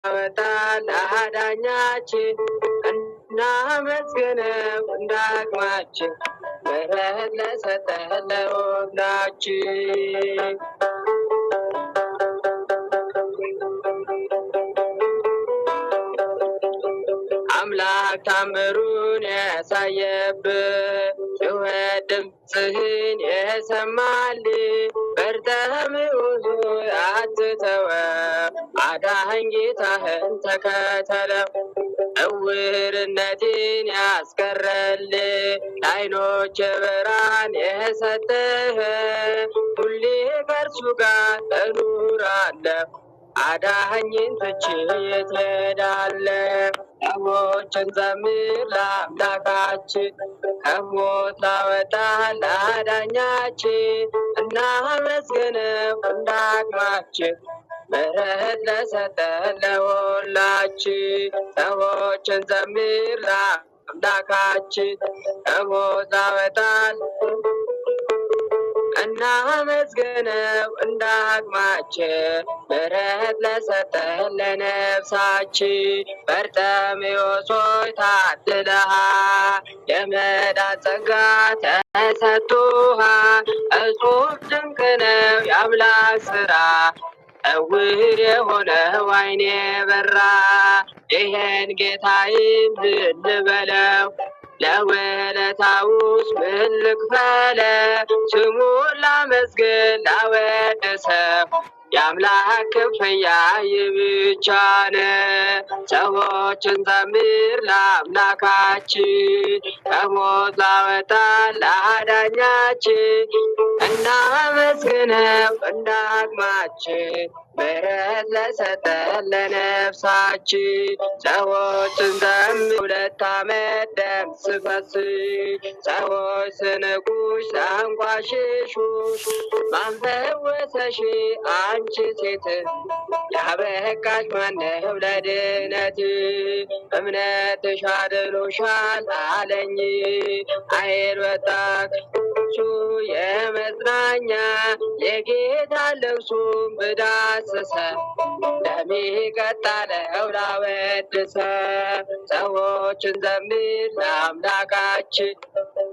በጣም አዳኛችን እናመስግነው እንዳቅማችን ምሕረት ለሰጠን ለሁላችን። አምላክ ታምሩን ያሳየብህ ጩኸት ድምፅህን የሰማልህ በርተሚዎስ ሆይ አትተወው፣ አዳኝ ጌታህን ተከተለው። እውርነትን ያስቀረልህ ለዓይኖች ብርሃን የሰጠህ ሁሌ ከእርሱ ጋር እኖራለሁ አዳኝን ትቼ የት እሄዳለሁ? ሰዎችን ዘምር ለአምላካችን ከሞት ላወጣን ለአዳኛችን እናመስግነው እንዳቅማችን ምሕረት ለሰጠን ለሁላችን። ሰዎችን ዘምር ለአምላካችን ከሞት ላወጣን እናመስግነው እንዳቅማችን ምሕረት ለሰጠን ለነፍሳችን። በርጤሜዎስ ሆይ ታድለሃል፣ የመዳን ጸጋ ተሰጥቶሃል። እጹብ ድንቅ ነው የአምላክ ሥራ፣ እውር የሆነው ዓይኔ በራ። ይህን ጌታዬን ምን ልበለው? ለውለታውስ ምን ልክፈለው? ስሙን ላመስግን ላወድሰው፣ የአምላክ ክፍያ ይህ ብቻ ነው። ሰዎችን ዘምር ለአምላካችን ከሞት ላወጣን ለአዳኛችን እናመስግነው እንዳቅማችን ምሕረት ለሰጠን ለነፍሳችን። ሰዎችን ዘምር ሁለት ዓመት ደም ስፈስሽ ሰዎች ስንቁሽ ሲያንቋሽሹሽ ማን ፈወሰሽ አንቺ ሴት? ያበቃሽ ማነው ለድነት? እምነትሽ አድኖሻል አለኝ ኃይል ወጣ ከእርሱ የመጽናኛ የጌታ ልብሱን ብዳስሰ ደሜ ቀጣለው ላወድሰ። ሰዎችን ዘምር ለአምላካችን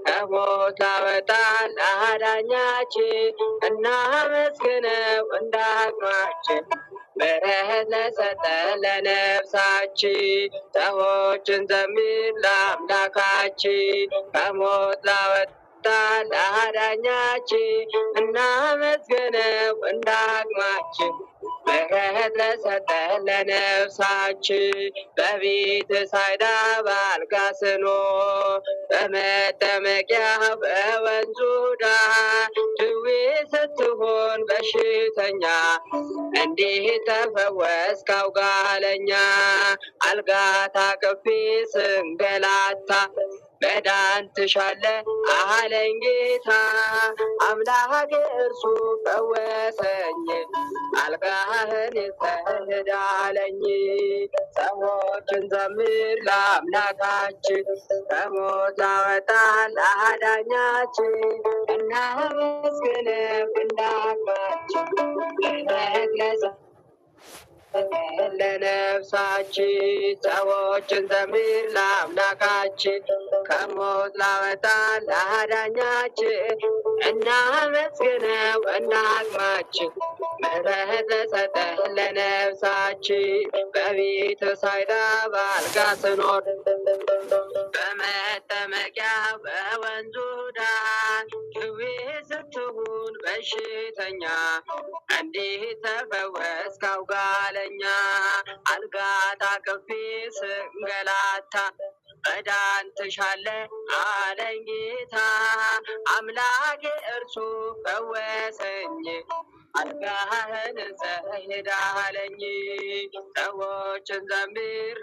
ከሞት ላወጣን ለአዳኛችን እናመስግነው እንዳቅማችን ምሕረት ለሰጠን ለነፍሳችን። ሰዎችን ዘምር ለአምላካችን ከሞት ላወጣን ለአዳኛችን እናመስግነው እንዳቅማችን ምሕረት ለሰጠን ለነፍሳችን። በቤተ ሳይዳ በአልጋ ስኖር በመጠመቂያ በወንዙ ዳር ድዌ ስትሆን በሽተኛ እንዴት ተፈወስክ አውጋለኛ? አልጋ ታቅፌ ስንገላታ መዳን ትሻለህ አለኝ ጌታ። አምላኬ እርሱ ፈወሰኝ አልጋህን ይዘህ አለኝ። ሰዎችን ዘምር ለአምላካችን ከሞት ላወጣን ለአዳኛችን እናመስግነው እንዳቅማችን ምሕረት ለነፍሳችን። ሰዎችን ዘምር ለአምላካችን ከሞት ላወጣን ለአዳኛችን እናመስግነው እንዳቅማችን ምሕረት ለሰጠን ለነፍሳችን። በቤተ ሳይዳ በአልጋ ስኖር በመጠመቂያ በወንዙ ዳር ድዌ ስትሆን በሽተኛ እንዴት ተፈወስክ አውጋለኛ? አልጋ ታቅፌ ስንገላታ መዳን ትሻለህ አለኝ ጌታ። አምላኬ እርሱ ፈወሰኝ አልጋህን ይዘህ ሂድ አለኝ። ሰዎችን ዘምር